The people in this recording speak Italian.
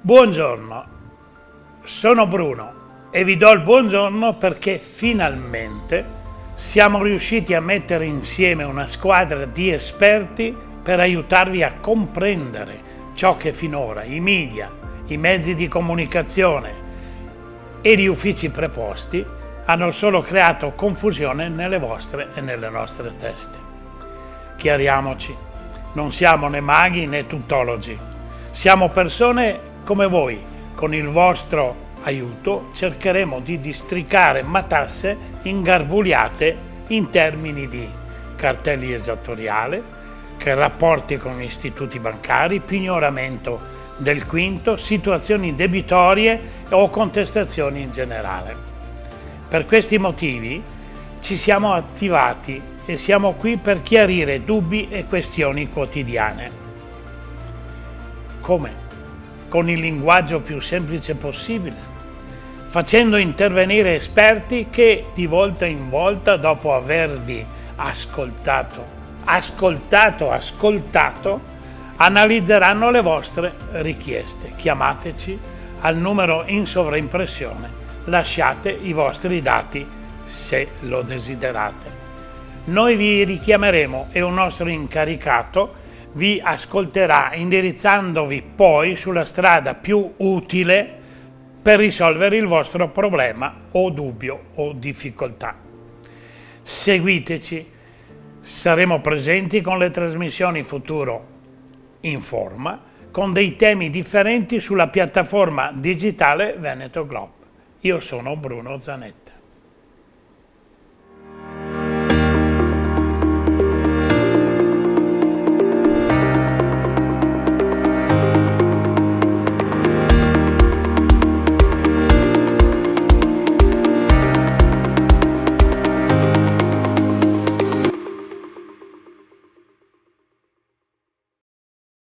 Buongiorno, sono Bruno e vi do il buongiorno perché finalmente siamo riusciti a mettere insieme una squadra di esperti per aiutarvi a comprendere ciò che finora i media, i mezzi di comunicazione e gli uffici preposti hanno solo creato confusione nelle vostre e nelle nostre teste. Chiariamoci, non siamo né maghi né tuttologi, siamo persone come voi. Con il vostro aiuto cercheremo di districare matasse ingarbugliate in termini di cartelli esattoriali, rapporti con gli istituti bancari, pignoramento del quinto, situazioni debitorie o contestazioni in generale. Per questi motivi ci siamo attivati e siamo qui per chiarire dubbi e questioni quotidiane. Come? Con il linguaggio più semplice possibile, facendo intervenire esperti che di volta in volta, dopo avervi ascoltato, analizzeranno le vostre richieste. Chiamateci al numero in sovraimpressione, lasciate i vostri dati se lo desiderate. Noi vi richiameremo e un nostro incaricato vi ascolterà, indirizzandovi poi sulla strada più utile per risolvere il vostro problema o dubbio o difficoltà. Seguiteci, saremo presenti con le trasmissioni Futuro in Forma, con dei temi differenti sulla piattaforma digitale Veneto Globe. Io sono Bruno Zanetti.